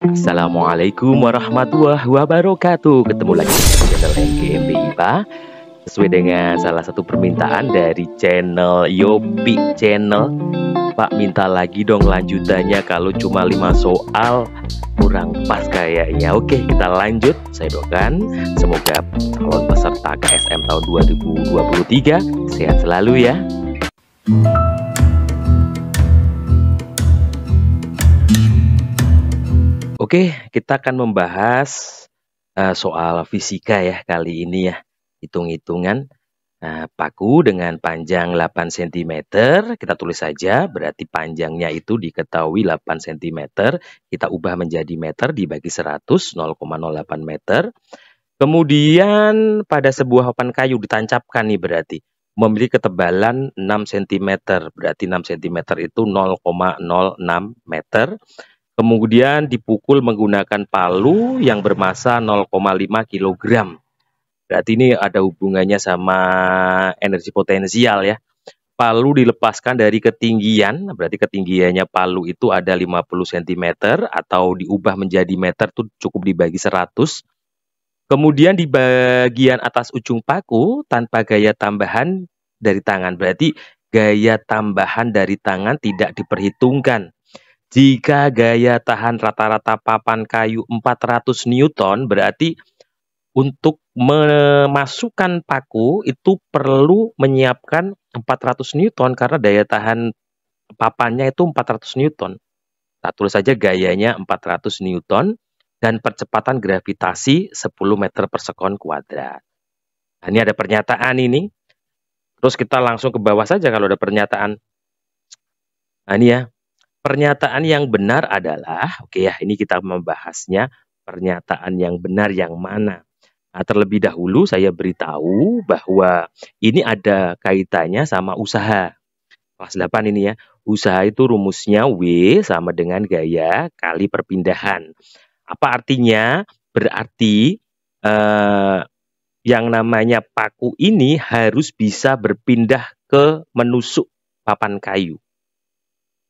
Assalamualaikum warahmatullahi wabarakatuh. Ketemu lagi di channel NGMB IPA. Sesuai dengan salah satu permintaan dari channel Yopi Channel, Pak minta lagi dong lanjutannya, kalau cuma 5 soal kurang pas kayaknya. Oke, kita lanjut. Saya doakan semoga calon peserta KSM tahun 2023 sehat selalu ya. Oke, kita akan membahas soal fisika ya kali ini ya. Hitung-hitungan paku dengan panjang 8 cm. Kita tulis saja, berarti panjangnya itu diketahui 8 cm. Kita ubah menjadi meter, dibagi 100, 0,08 meter. Kemudian pada sebuah papan kayu ditancapkan nih, berarti memiliki ketebalan 6 cm. Berarti 6 cm itu 0,06 meter. Kemudian dipukul menggunakan palu yang bermasa 0,5 kg. Berarti ini ada hubungannya sama energi potensial ya. Palu dilepaskan dari ketinggian, berarti ketinggiannya palu itu ada 50 cm atau diubah menjadi meter itu cukup dibagi 100. Kemudian di bagian atas ujung paku tanpa gaya tambahan dari tangan. Berarti gaya tambahan dari tangan tidak diperhitungkan. Jika gaya tahan rata-rata papan kayu 400 Newton, berarti untuk memasukkan paku itu perlu menyiapkan 400 Newton karena daya tahan papannya itu 400 Newton. Kita tulis saja gayanya 400 Newton dan percepatan gravitasi 10 meter per sekon kuadrat. Nah, ini ada pernyataan ini. Terus kita langsung ke bawah saja kalau ada pernyataan. Nah, ini ya. Pernyataan yang benar adalah, oke ya, ini kita membahasnya pernyataan yang benar yang mana. Nah, terlebih dahulu saya beritahu bahwa ini ada kaitannya sama usaha. Kelas 8 ini ya, usaha itu rumusnya W sama dengan gaya kali perpindahan. Apa artinya? Berarti yang namanya paku ini harus bisa berpindah ke menusuk papan kayu.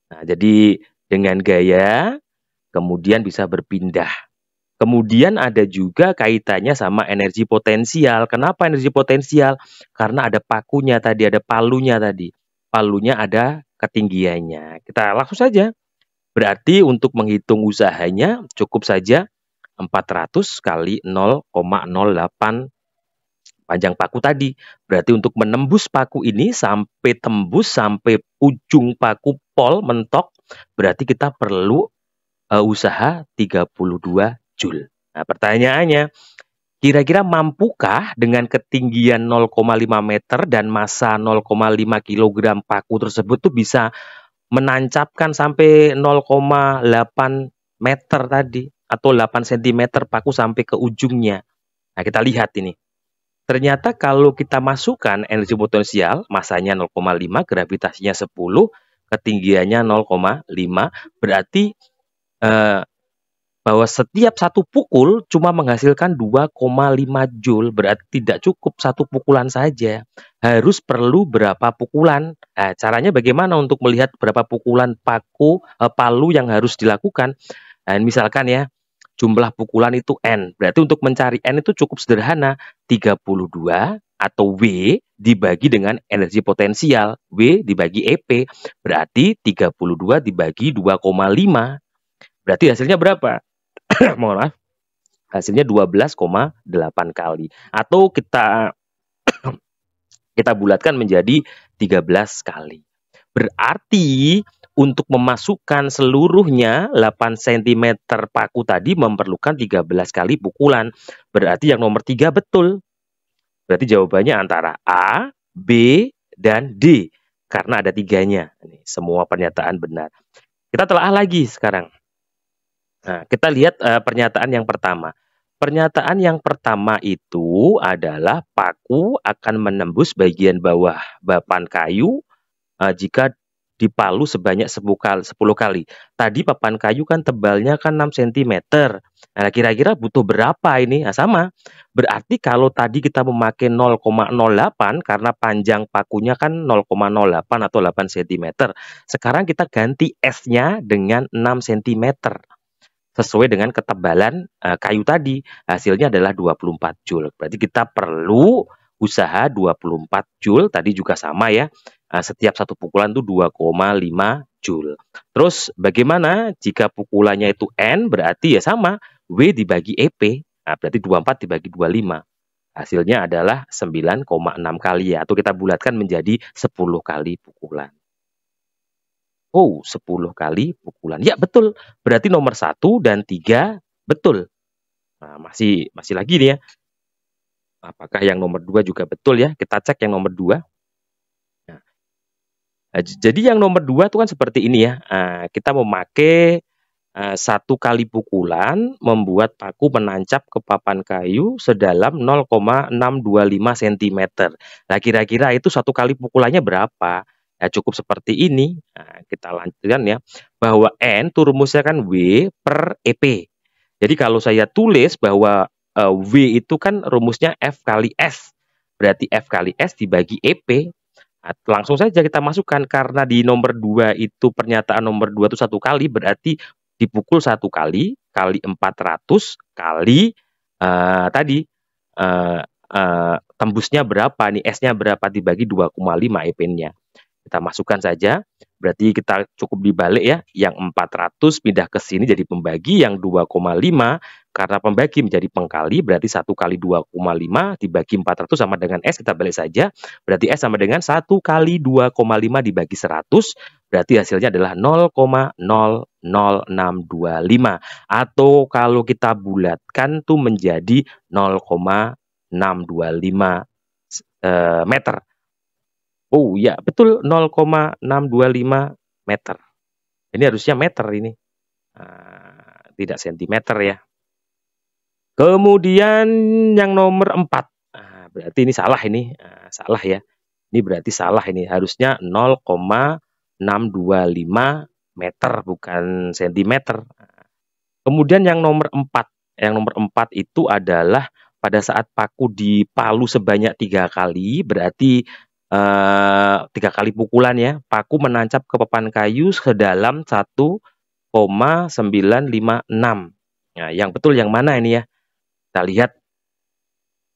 Nah, jadi dengan gaya kemudian bisa berpindah. Kemudian ada juga kaitannya sama energi potensial. Kenapa energi potensial? Karena ada pakunya tadi, ada palunya tadi. Palunya ada ketinggiannya. Kita langsung saja. Berarti untuk menghitung usahanya cukup saja 400 kali 0,08 panjang paku tadi. Berarti untuk menembus paku ini sampai tembus sampai ujung paku pol mentok, berarti kita perlu usaha 32 Joule. Nah, pertanyaannya, kira-kira mampukah dengan ketinggian 0,5 meter dan massa 0,5 kg paku tersebut tuh bisa menancapkan sampai 0,8 meter tadi atau 8 cm paku sampai ke ujungnya. Nah, kita lihat ini. Ternyata kalau kita masukkan energi potensial, masanya 0,5, gravitasinya 10, ketinggiannya 0,5, berarti bahwa setiap satu pukul cuma menghasilkan 2,5 Joule, berarti tidak cukup satu pukulan saja. Harus perlu berapa pukulan? Nah, caranya bagaimana untuk melihat berapa pukulan palu yang harus dilakukan? Nah, misalkan ya, jumlah pukulan itu N. Berarti untuk mencari N itu cukup sederhana. 32 atau W dibagi dengan energi potensial. W dibagi EP. Berarti 32 dibagi 2,5. Berarti hasilnya berapa? Mohon maaf. Hasilnya 12,8 kali. Atau kita bulatkan menjadi 13 kali. Berarti untuk memasukkan seluruhnya 8 cm paku tadi memerlukan 13 kali pukulan. Berarti yang nomor 3 betul. Berarti jawabannya antara A, B, dan D. Karena ada 3-nya. Ini semua pernyataan benar. Kita telah lagi sekarang. Nah, kita lihat pernyataan yang pertama. Pernyataan yang pertama itu adalah paku akan menembus bagian bawah papan kayu jika dipalu sebanyak 10 kali. Tadi papan kayu kan tebalnya kan 6 cm. Nah, kira-kira butuh berapa ini? Nah, sama. Berarti kalau tadi kita memakai 0,08 karena panjang pakunya kan 0,08 atau 8 cm. Sekarang kita ganti S-nya dengan 6 cm. sesuai dengan ketebalan kayu tadi. Hasilnya adalah 24 Joule. Berarti kita perlu usaha 24 Joule. Tadi juga sama ya. Setiap satu pukulan itu 2,5 Joule. Terus bagaimana jika pukulannya itu N, berarti ya sama. W dibagi EP. Nah, berarti 24 dibagi 25. Hasilnya adalah 9,6 kali ya. Atau kita bulatkan menjadi 10 kali pukulan. Oh, 10 kali pukulan. Ya, betul. Berarti nomor 1 dan 3 betul. Nah, masih lagi nih ya. Apakah yang nomor 2 juga betul ya? Kita cek yang nomor 2. Nah, jadi yang nomor 2 itu kan seperti ini ya. Kita memakai 1 kali pukulan membuat paku menancap ke papan kayu sedalam 0,625 cm. Nah, kira-kira itu 1 kali pukulannya berapa? Ya, cukup seperti ini. Nah, kita lanjutkan ya. Bahwa N itu rumusnya kan W per EP. Jadi kalau saya tulis bahwa W itu kan rumusnya F kali S. Berarti F kali S dibagi EP. Nah, langsung saja kita masukkan. Karena di nomor 2 itu pernyataan nomor 2 itu 1 kali. Berarti dipukul 1 kali 400 kali tadi tembusnya berapa nih, S-nya berapa dibagi 2,5 EP-nya. Kita masukkan saja, berarti kita cukup dibalik ya, yang 400 pindah ke sini jadi pembagi, yang 2,5 karena pembagi menjadi pengkali, berarti 1 kali 2,5 dibagi 400 sama dengan S, kita balik saja, berarti S sama dengan 1 kali 2,5 dibagi 100, berarti hasilnya adalah 0,00625, atau kalau kita bulatkan tuh menjadi 0,625 meter. Oh ya, betul 0,625 meter. Ini harusnya meter ini. Tidak sentimeter ya. Kemudian yang nomor 4. Berarti ini salah ini. Salah ya. Ini berarti salah ini. Harusnya 0,625 meter bukan sentimeter. Kemudian yang nomor 4. Yang nomor 4 itu adalah pada saat paku dipalu sebanyak 3 kali, berarti 3 kali pukulan ya, paku menancap ke papan kayu sedalam 1,956. Nah, yang betul yang mana ini ya? Kita lihat.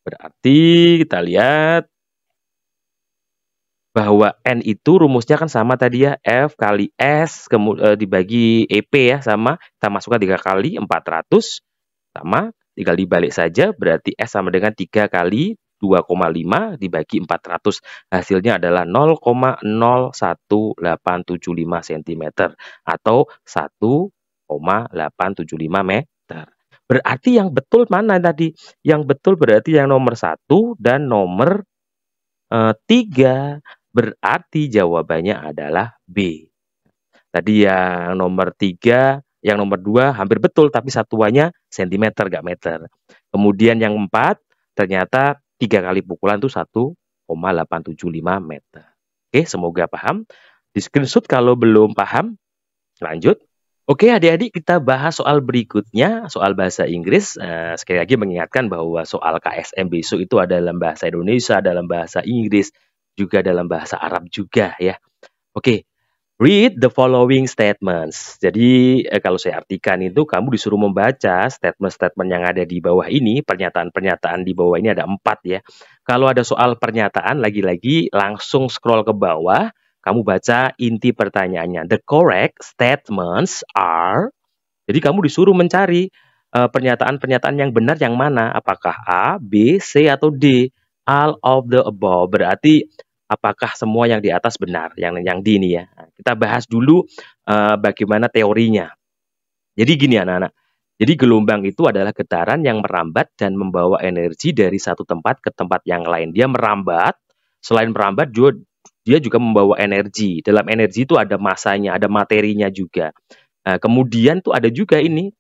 Berarti kita lihat bahwa N itu rumusnya kan sama tadi ya, F kali S dibagi EP ya, sama. Kita masukkan 3 kali 400 sama, tinggal dibalik saja, berarti S sama dengan 3 kali 2,5 dibagi 400. Hasilnya adalah 0,01875 cm atau 1,875 meter. Berarti yang betul mana tadi? Yang betul berarti yang nomor 1 dan nomor 3. Berarti jawabannya adalah B. Tadi yang nomor 3, yang nomor 2 hampir betul, tapi satuannya sentimeter, gak meter. Kemudian yang 4, ternyata 3 kali pukulan itu 1,875 meter. Oke, semoga paham. Di screenshot kalau belum paham. Lanjut. Oke, adik-adik, kita bahas soal berikutnya, soal bahasa Inggris. Sekali lagi mengingatkan bahwa soal KSM besok itu ada dalam bahasa Indonesia, dalam bahasa Inggris, juga dalam bahasa Arab juga ya. Oke. Read the following statements. Jadi kalau saya artikan itu kamu disuruh membaca statement-statement yang ada di bawah ini. Pernyataan-pernyataan di bawah ini ada 4 ya. Kalau ada soal pernyataan lagi-lagi langsung scroll ke bawah. Kamu baca inti pertanyaannya. The correct statements are. Jadi kamu disuruh mencari pernyataan-pernyataan yang benar yang mana. Apakah A, B, C, atau D. All of the above. Berarti apakah semua yang di atas benar, yang D ini ya. Kita bahas dulu bagaimana teorinya. Jadi gini anak-anak. Jadi gelombang itu adalah getaran yang merambat dan membawa energi dari satu tempat ke tempat yang lain. Dia merambat, selain merambat dia juga membawa energi. Dalam energi itu ada masanya, ada materinya juga. Kemudian tuh ada juga ini.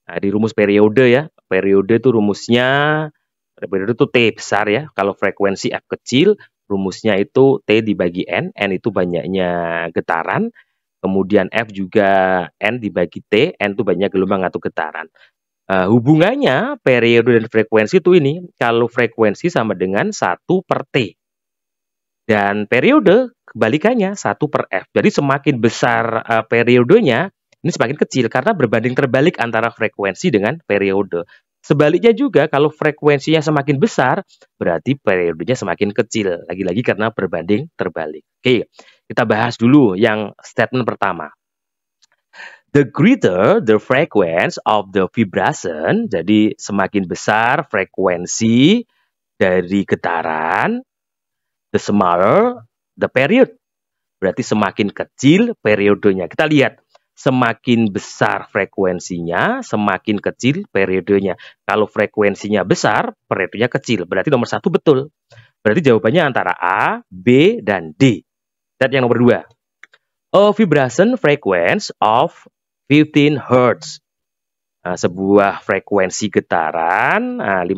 Di rumus periode ya. Periode itu rumusnya, periode itu T besar ya. Kalau frekuensi F kecil, rumusnya itu T dibagi N itu banyaknya getaran, kemudian F juga N dibagi T, N itu banyak gelombang atau getaran. Hubungannya periode dan frekuensi itu ini, kalau frekuensi sama dengan 1 per T, dan periode kebalikannya 1 per F. Jadi semakin besar periodenya, ini semakin kecil karena berbanding terbalik antara frekuensi dengan periode. Sebaliknya juga kalau frekuensinya semakin besar, berarti periodenya semakin kecil. Lagi-lagi karena berbanding terbalik. Oke, kita bahas dulu yang statement pertama. The greater the frequency of the vibration, jadi semakin besar frekuensi dari getaran, the smaller the period. Berarti semakin kecil periodenya. Kita lihat, semakin besar frekuensinya, semakin kecil periodenya. Kalau frekuensinya besar, periodenya kecil. Berarti nomor 1 betul. Berarti jawabannya antara A, B, dan D. Lihat yang nomor 2. A vibration frequency of 15 Hz. Nah, sebuah frekuensi getaran 50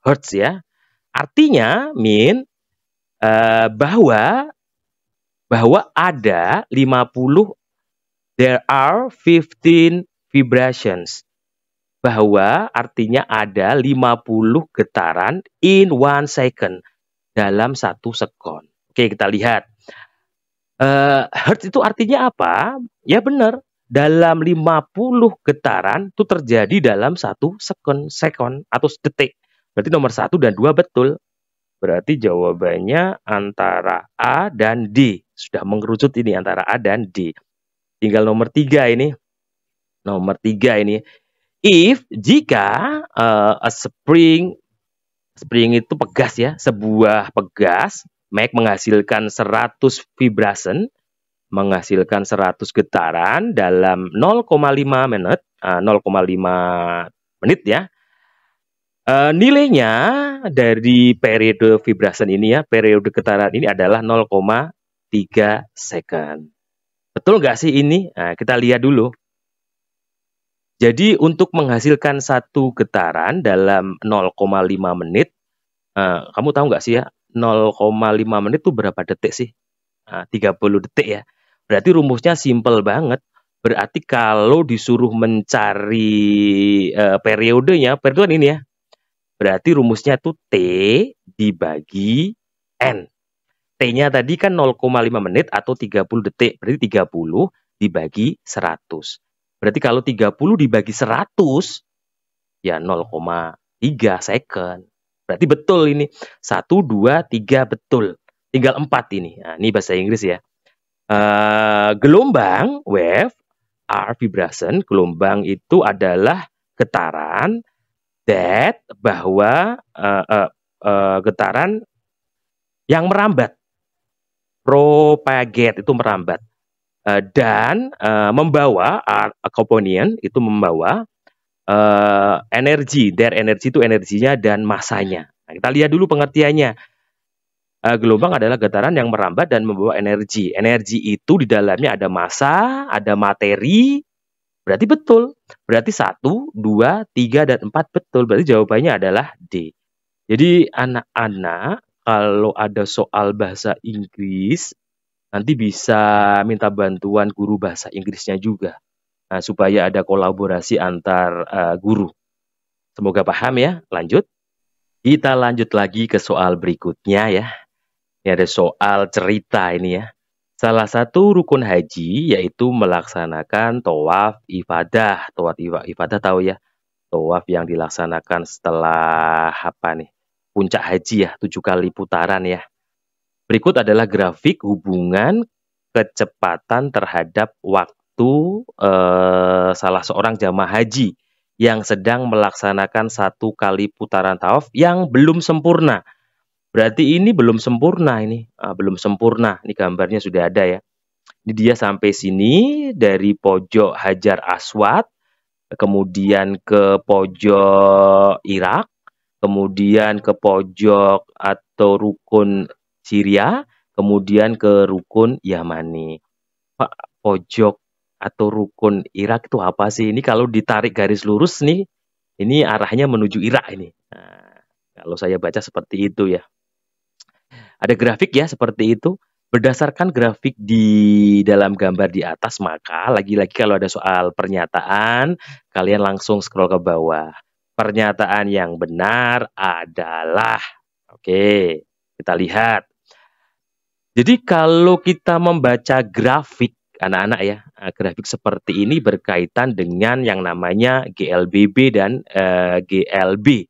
Hz ya. Artinya, bahwa ada 50, there are 15 vibrations. Bahwa artinya ada 50 getaran in 1 second. Dalam 1 sekon. Oke, kita lihat. Hertz itu artinya apa? Ya benar. Dalam 50 getaran itu terjadi dalam 1 sekon atau detik. Berarti nomor 1 dan 2 betul. Berarti jawabannya antara A dan D. Sudah mengerucut ini antara A dan D. Tinggal nomor 3 ini. Nomor 3 ini. Jika a spring itu pegas ya. Sebuah pegas menghasilkan 100 vibration. Menghasilkan 100 getaran dalam 0,5 menit. 0,5 menit ya. Nilainya dari periode vibration ini ya, periode getaran ini adalah 0,3 second. Betul nggak sih ini? Nah, kita lihat dulu. Jadi untuk menghasilkan 1 getaran dalam 0,5 menit, kamu tahu nggak sih ya, 0,5 menit itu berapa detik sih? 30 detik ya. Berarti rumusnya simple banget. Berarti kalau disuruh mencari periodenya, periode ini ya. Berarti rumusnya itu T dibagi N. T-nya tadi kan 0,5 menit atau 30 detik. Berarti 30 dibagi 100. Berarti kalau 30 dibagi 100, ya 0,3 second. Berarti betul ini. 1, 2, 3 betul. Tinggal 4 ini. Nah, ini bahasa Inggris ya. Gelombang, wave, are vibration. Gelombang itu adalah getaran. That, bahwa getaran yang merambat. Propagate itu merambat. Dan membawa, accompanion itu membawa energi. Their energy itu energinya dan masanya. Nah, kita lihat dulu pengertiannya. Gelombang adalah getaran yang merambat dan membawa energi. Energi itu di dalamnya ada massa, ada materi. Berarti betul. Berarti 1, 2, 3, dan 4 betul. Berarti jawabannya adalah D. Jadi anak-anak kalau ada soal bahasa Inggris, nanti bisa minta bantuan guru bahasa Inggrisnya juga. Nah, supaya ada kolaborasi antar guru. Semoga paham ya. Lanjut. Kita lanjut lagi ke soal berikutnya ya. Ini ada soal cerita ini ya. Salah satu rukun haji yaitu melaksanakan tawaf ifadah. Tawaf ifadah tahu ya? Tawaf yang dilaksanakan setelah apa nih? Puncak haji ya, 7 kali putaran ya. Berikut adalah grafik hubungan kecepatan terhadap waktu salah seorang jamaah haji yang sedang melaksanakan 1 kali putaran tawaf yang belum sempurna. Berarti ini belum sempurna ini. Belum sempurna. Ini gambarnya sudah ada ya. Ini dia sampai sini dari pojok Hajar Aswad, kemudian ke pojok Irak, kemudian ke pojok atau rukun Syria, kemudian ke rukun Yamani. Pak, pojok atau rukun Irak itu apa sih? Ini kalau ditarik garis lurus nih, ini arahnya menuju Irak ini. Nah, kalau saya baca seperti itu ya. Ada grafik ya seperti itu. Berdasarkan grafik di dalam gambar di atas, maka lagi-lagi kalau ada soal pernyataan, kalian langsung scroll ke bawah. Pernyataan yang benar adalah, oke, kita lihat. Jadi kalau kita membaca grafik anak-anak ya. Grafik seperti ini berkaitan dengan yang namanya GLBB dan GLB.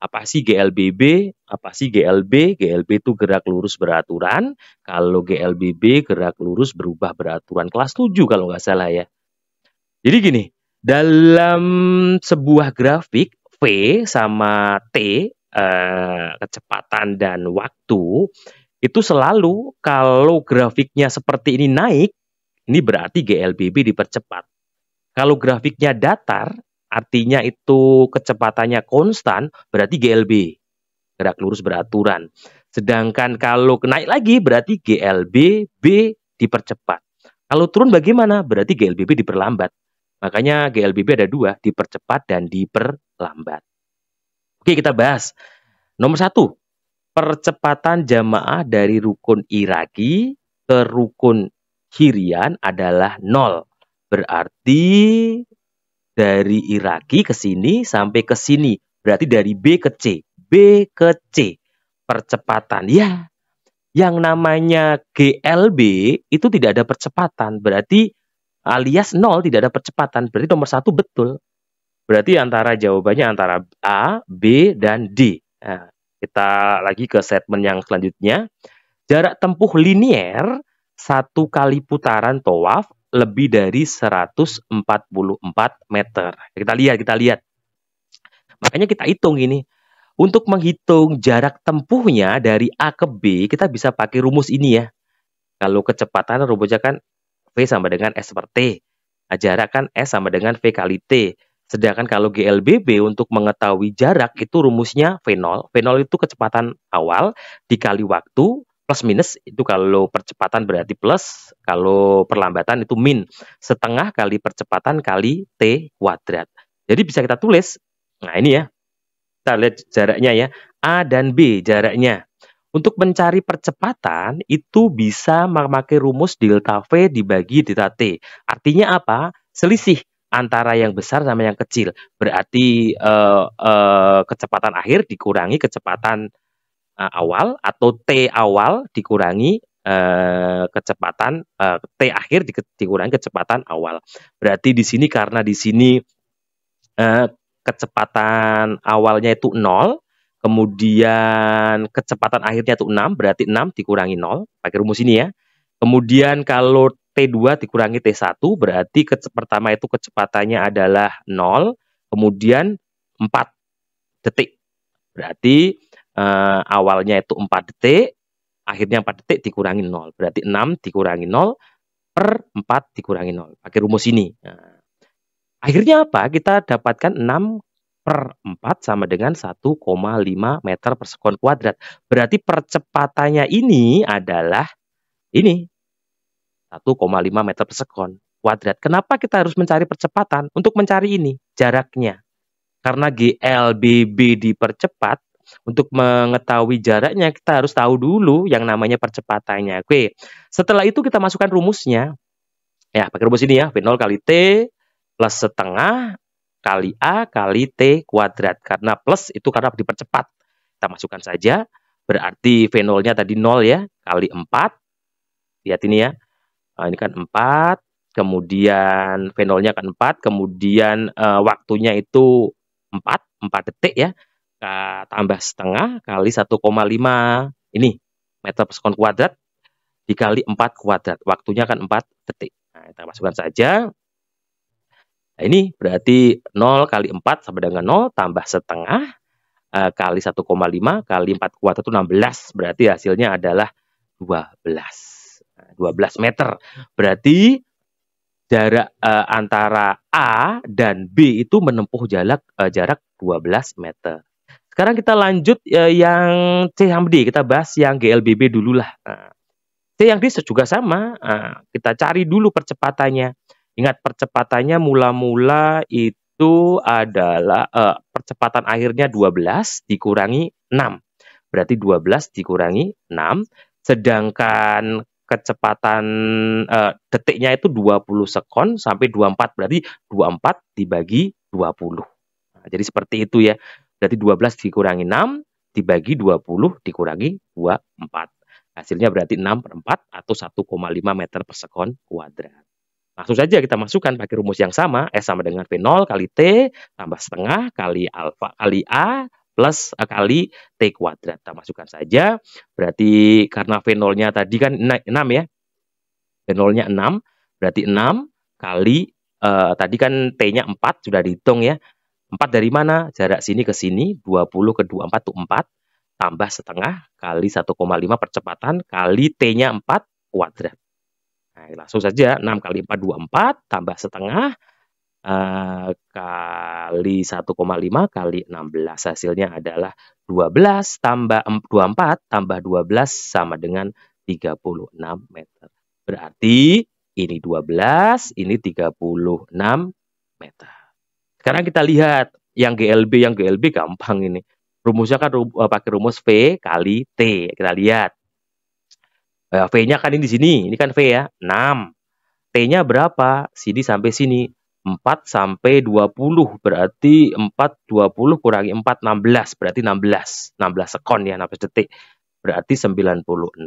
Apa sih GLBB? Apa sih GLB? GLB itu gerak lurus beraturan. Kalau GLBB gerak lurus berubah beraturan. Kelas 7 kalau nggak salah ya. Jadi gini, dalam sebuah grafik V sama T, kecepatan dan waktu, itu selalu kalau grafiknya seperti ini naik, ini berarti GLBB dipercepat. Kalau grafiknya datar, artinya itu kecepatannya konstan, berarti GLB, gerak lurus beraturan. Sedangkan kalau naik lagi, berarti GLBB dipercepat. Kalau turun bagaimana? Berarti GLBB diperlambat. Makanya GLBB ada dua, dipercepat dan diperlambat. Oke, kita bahas. Nomor 1, percepatan jamaah dari rukun Iraki ke rukun Hirian adalah 0. Berarti dari Iraki ke sini sampai ke sini. Berarti dari B ke C. B ke C. Percepatan. Ya, yang namanya GLB itu tidak ada percepatan. Berarti alias 0 tidak ada percepatan. Berarti nomor 1 betul. Berarti jawabannya antara A, B, dan D. Nah, kita lagi ke statement yang selanjutnya. Jarak tempuh linier 1 kali putaran tawaf lebih dari 144 meter. Kita lihat. Makanya kita hitung ini. Untuk menghitung jarak tempuhnya dari A ke B, kita bisa pakai rumus ini ya. Kalau kecepatan rumusnya kan V sama dengan S per T. Jarak kan S sama dengan V kali T. Sedangkan kalau GLBB untuk mengetahui jarak itu rumusnya V0. V0 itu kecepatan awal dikali waktu plus minus. Itu kalau percepatan berarti plus, kalau perlambatan itu min. Setengah kali percepatan kali T kuadrat. Jadi bisa kita tulis. Nah ini ya. Kita lihat jaraknya ya. A dan B jaraknya. Untuk mencari percepatan itu bisa memakai rumus delta V dibagi delta T. Artinya apa? Selisih antara yang besar sama yang kecil. Berarti kecepatan akhir dikurangi kecepatan awal, atau T awal dikurangi kecepatan T akhir dikurangi kecepatan awal. Berarti di sini karena di sini kecepatan awalnya itu 0, kemudian kecepatan akhirnya itu 6, berarti 6 dikurangi 0, pakai rumus ini ya. Kemudian kalau T2 dikurangi T1, berarti pertama itu kecepatannya adalah 0, kemudian 4 detik. Berarti awalnya itu 4 detik, akhirnya 4 detik dikurangi 0. Berarti 6 dikurangi 0 per 4 dikurangi 0. Pakai rumus ini. Nah, akhirnya apa? Kita dapatkan 6 per 4 sama dengan 1,5 meter per sekon kuadrat. Berarti percepatannya ini adalah ini. 1,5 meter per sekon kuadrat. Kenapa kita harus mencari percepatan? Untuk mencari ini, jaraknya. Karena GLBB dipercepat, untuk mengetahui jaraknya kita harus tahu dulu yang namanya percepatannya. Oke, setelah itu kita masukkan rumusnya. Ya, pakai rumus ini ya, V0 kali T plus setengah kali A kali T kuadrat. Karena plus itu karena dipercepat. Kita masukkan saja. Berarti V0-nya tadi 0 ya, kali 4. Lihat ini ya. Nah, ini kan 4. Kemudian V0-nya kan 4. Kemudian waktunya itu 4 detik ya. Tambah setengah kali 1,5. Ini meter per sekon kuadrat dikali 4 kuadrat. Waktunya kan 4 detik. Nah, kita masukkan saja. Nah, ini berarti 0 kali 4 sama dengan 0 tambah setengah kali 1,5 kali 4 kuadrat itu 16. Berarti hasilnya adalah 12. 12 meter. Berarti jarak antara A dan B itu menempuh jarak 12 meter. Sekarang kita lanjut yang C sama D. Kita bahas yang GLBB dulu lah. C yang D juga sama. Kita cari dulu percepatannya. Ingat percepatannya mula-mula itu adalah percepatan akhirnya 12 dikurangi 6. Berarti 12 dikurangi 6. Sedangkan kecepatan detiknya itu 20 sekon sampai 24. Berarti 24 dibagi 20. Nah, jadi seperti itu ya. Berarti 12 dikurangi 6 dibagi 20 dikurangi 24. Hasilnya berarti 6 per 4 atau 1,5 meter per sekon kuadrat. Langsung saja kita masukkan pakai rumus yang sama, S sama dengan V0 kali T tambah setengah kali alfa kali A plus kali T kuadrat. Kita masukkan saja, berarti karena V0-nya tadi kan 6 ya, V0-nya 6, berarti 6 kali, tadi kan T-nya 4, sudah dihitung ya. 4 dari mana? Jarak sini ke sini, 20 ke 24 itu 4, tambah setengah kali 1,5 percepatan kali T-nya 4 kuadrat. Nah, langsung saja 6 kali 4, 24, tambah setengah, kali 1,5 kali 16. Hasilnya adalah 12 tambah 24 tambah 12 sama dengan 36 meter. Berarti ini 12, ini 36 meter. Sekarang kita lihat yang GLB gampang ini. Rumusnya kan pakai rumus V kali T. Kita lihat. V-nya kan ini di sini. Ini kan V ya, 6. T-nya berapa? Sini sampai sini. 4 sampai 20. Berarti 4, 20 kurangi 4, 16. Berarti 16. 16 sekon ya, 16 detik. Berarti 96.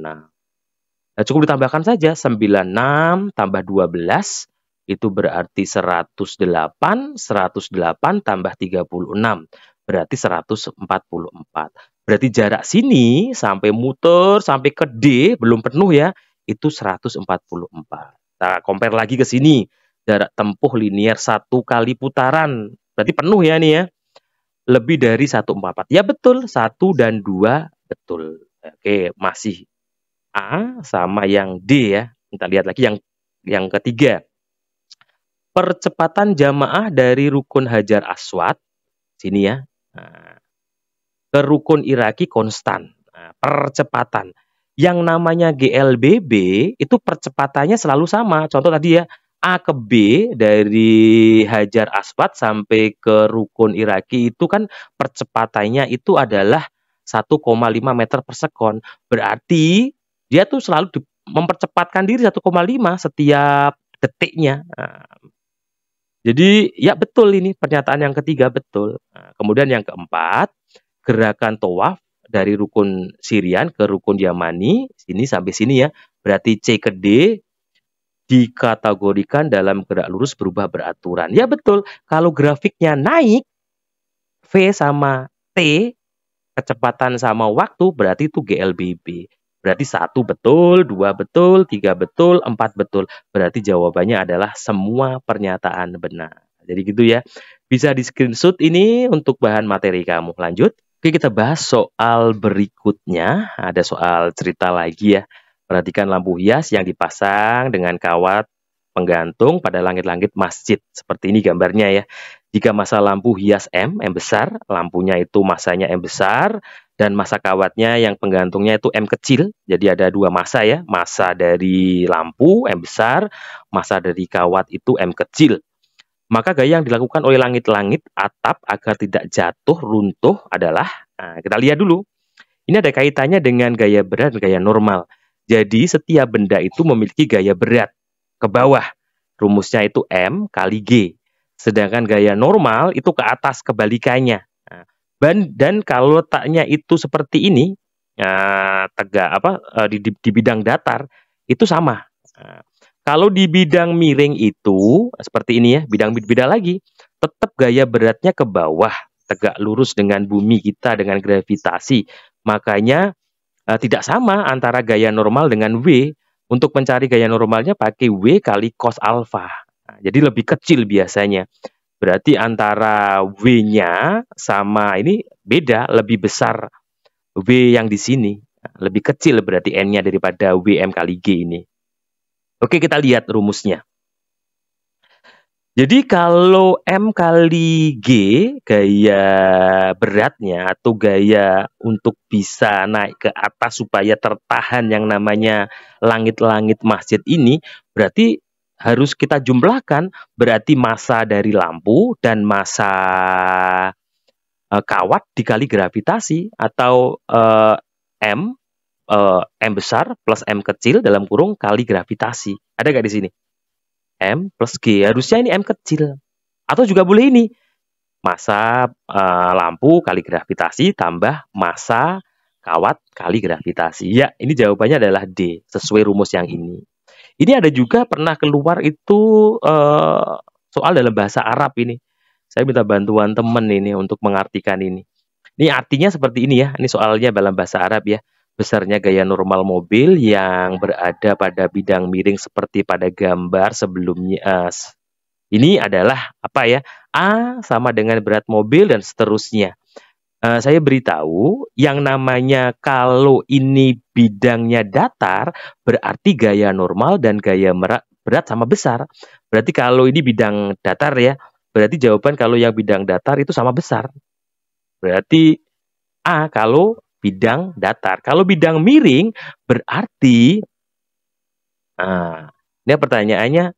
Nah, cukup ditambahkan saja. 96 tambah 12. Itu berarti 108, 108 tambah 36. Berarti 144. Berarti jarak sini sampai muter, sampai ke D, belum penuh ya, itu 144. Kita compare lagi ke sini. Jarak tempuh linear 1 kali putaran. Berarti penuh ya nih ya. Lebih dari 144. Ya betul, 1 dan 2 betul. Oke, masih A sama yang D ya. Kita lihat lagi yang ketiga. Percepatan jamaah dari rukun Hajar Aswad sini ya, ke rukun Iraki konstan. Percepatan yang namanya GLBB itu percepatannya selalu sama. Contoh tadi ya, A ke B dari Hajar Aswad sampai ke rukun Iraki itu kan percepatannya itu adalah 1,5 meter per sekon. Berarti dia tuh selalu mempercepatkan diri 1,5 setiap detiknya. Jadi ya betul, ini pernyataan yang ketiga betul. Nah, kemudian yang keempat, gerakan tawaf dari rukun Syrian ke rukun Yamani, sini sampai sini ya. Berarti C ke D dikategorikan dalam gerak lurus berubah beraturan. Ya betul, kalau grafiknya naik, V sama T, kecepatan sama waktu, berarti itu GLBB. Berarti 1 betul, 2 betul, 3 betul, 4 betul. Berarti jawabannya adalah semua pernyataan benar. Jadi gitu ya. Bisa di screenshot ini untuk bahan materi kamu. Lanjut. Oke, kita bahas soal berikutnya. Ada soal cerita lagi ya. Perhatikan lampu hias yang dipasang dengan kawat penggantung pada langit-langit masjid. Seperti ini gambarnya ya. Jika masa lampu hias M besar, lampunya itu masanya M besar, dan masa kawatnya yang penggantungnya itu M kecil. Jadi ada dua masa ya, masa dari lampu M besar, masa dari kawat itu M kecil. Maka gaya yang dilakukan oleh langit-langit atap agar tidak jatuh runtuh adalah, nah, kita lihat dulu. Ini ada kaitannya dengan gaya berat dan gaya normal. Jadi setiap benda itu memiliki gaya berat ke bawah. Rumusnya itu M kali G. Sedangkan gaya normal itu ke atas, kebalikannya. Dan kalau letaknya itu seperti ini, tegak di bidang datar itu sama. Kalau di bidang miring itu seperti ini ya, bidang lagi, tetap gaya beratnya ke bawah, tegak lurus dengan bumi kita dengan gravitasi. Makanya tidak sama antara gaya normal dengan W. Untuk mencari gaya normalnya pakai W kali cos alfa. Jadi lebih kecil biasanya. Berarti antara W-nya sama ini beda, lebih besar W yang di sini. Lebih kecil berarti N-nya daripada WM kali G ini. Oke, kita lihat rumusnya. Jadi kalau M kali G, gaya beratnya atau gaya untuk bisa naik ke atas supaya tertahan yang namanya langit-langit masjid ini, berarti harus kita jumlahkan, berarti massa dari lampu dan massa kawat dikali gravitasi, atau M besar plus M kecil dalam kurung kali gravitasi. Ada nggak di sini? M plus G, harusnya ini M kecil. Atau juga boleh ini, massa lampu kali gravitasi tambah massa kawat kali gravitasi. Ya, ini jawabannya adalah D, sesuai rumus yang ini. Ini ada juga pernah keluar itu soal dalam bahasa Arab ini. Saya minta bantuan temen ini untuk mengartikan ini. Ini artinya seperti ini ya. Ini soalnya dalam bahasa Arab ya. Besarnya gaya normal mobil yang berada pada bidang miring seperti pada gambar sebelumnya. Ini adalah apa ya? A sama dengan berat mobil dan seterusnya. Saya beritahu yang namanya kalau ini bidangnya datar berarti gaya normal dan gaya berat sama besar. Berarti kalau ini bidang datar ya, berarti jawaban kalau yang bidang datar itu sama besar. Berarti A kalau bidang datar. Kalau bidang miring berarti ini pertanyaannya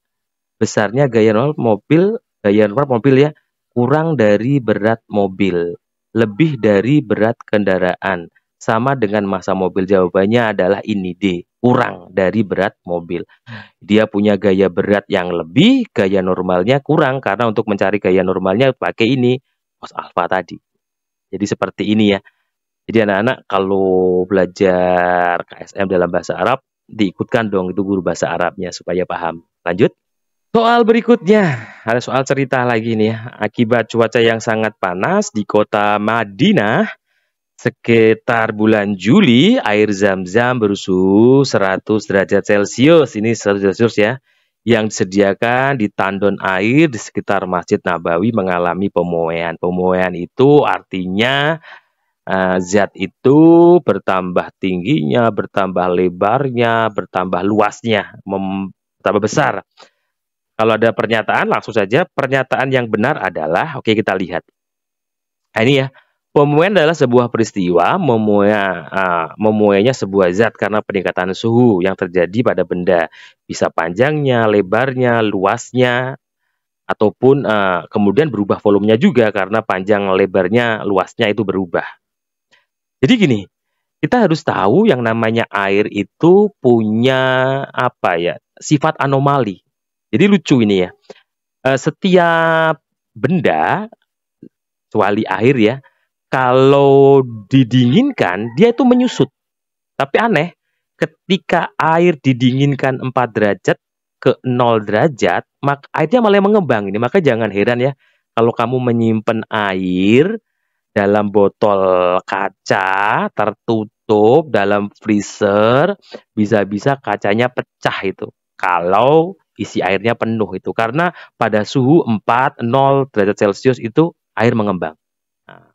besarnya gaya normal mobil ya kurang dari berat mobil, lebih dari berat kendaraan, sama dengan massa mobil. Jawabannya adalah ini D, kurang dari berat mobil. Dia punya gaya berat yang lebih, gaya normalnya kurang, karena untuk mencari gaya normalnya pakai ini, cos alfa tadi. Jadi seperti ini ya. Jadi anak-anak kalau belajar KSM dalam bahasa Arab, diikutkan dong itu guru bahasa Arabnya supaya paham. Lanjut. Soal berikutnya, ada soal cerita lagi nih ya. Akibat cuaca yang sangat panas di kota Madinah, sekitar bulan Juli, air zam-zam bersuhu 100 derajat Celcius. Ini 100 Celcius ya. Yang disediakan di tandon air di sekitar Masjid Nabawi mengalami pemuaian. Pemuaian itu artinya zat itu bertambah tingginya, bertambah lebarnya, bertambah luasnya, bertambah besar. Kalau ada pernyataan, langsung saja pernyataan yang benar adalah, oke kita lihat. Nah, ini ya, pemuaian adalah sebuah peristiwa, memuainya sebuah zat karena peningkatan suhu yang terjadi pada benda. Bisa panjangnya, lebarnya, luasnya, ataupun kemudian berubah volumenya juga karena panjang, lebarnya, luasnya itu berubah. Jadi gini, kita harus tahu yang namanya air itu punya apa ya, sifat anomali. Jadi lucu ini ya. Setiap benda, kecuali air ya, kalau didinginkan, dia itu menyusut. Tapi aneh, ketika air didinginkan 4 derajat ke 0 derajat, maka airnya malah mengembang. Ini maka jangan heran ya, kalau kamu menyimpan air dalam botol kaca, tertutup, dalam freezer, bisa-bisa kacanya pecah itu. Kalau isi airnya penuh itu karena pada suhu 40 derajat Celcius itu air mengembang. Nah,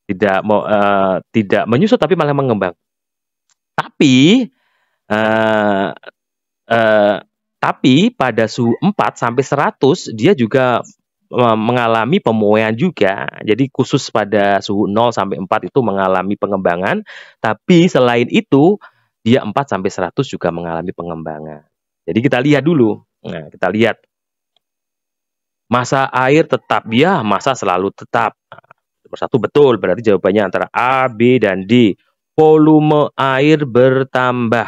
tidak menyusut tapi malah mengembang. Tapi pada suhu 4 sampai 100 dia juga mengalami pemuaian juga. Jadi khusus pada suhu 0 sampai 4 itu mengalami pengembangan, tapi selain itu dia 4 sampai 100 juga mengalami pengembangan. Jadi kita lihat dulu. Nah, kita lihat. Massa air tetap, ya, massa selalu tetap. Nomor 1 betul, berarti jawabannya antara A, B, dan D. Volume air bertambah.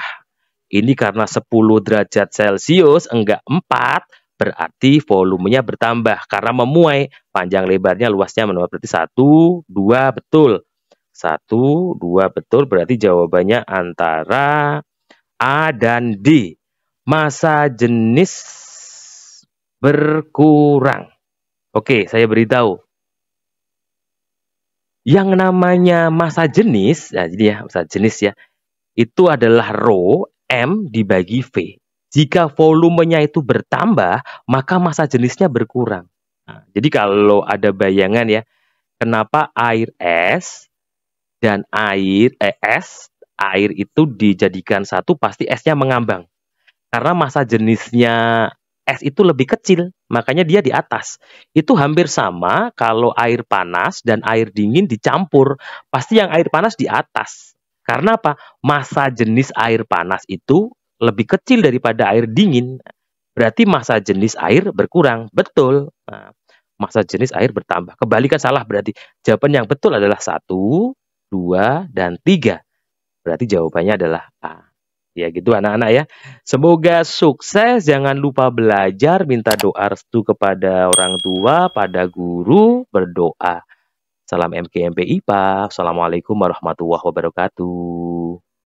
Ini karena 10 derajat Celcius, enggak 4, berarti volumenya bertambah. Karena memuai, panjang lebarnya, luasnya menambah. Berarti 1, 2, betul. 1, 2, betul, berarti jawabannya antara A dan D. Massa jenis berkurang. Oke, saya beritahu. Yang namanya massa jenis, nah jadi ya, massa jenis ya, itu adalah rho M dibagi V. Jika volumenya itu bertambah, maka massa jenisnya berkurang. Nah, jadi kalau ada bayangan ya, kenapa air es dan air itu dijadikan satu, pasti esnya mengambang. Karena massa jenisnya es itu lebih kecil, makanya dia di atas. Itu hampir sama kalau air panas dan air dingin dicampur, pasti yang air panas di atas. Karena apa? Massa jenis air panas itu lebih kecil daripada air dingin. Berarti massa jenis air berkurang. Betul. Nah, massa jenis air bertambah. Kebalikan salah berarti. Jawaban yang betul adalah 1, 2, dan 3. Berarti jawabannya adalah A. Ya gitu anak-anak ya. Semoga sukses. Jangan lupa belajar. Minta doa restu kepada orang tua, pada guru. Berdoa. Salam MKMP IPA. Assalamualaikum warahmatullahi wabarakatuh.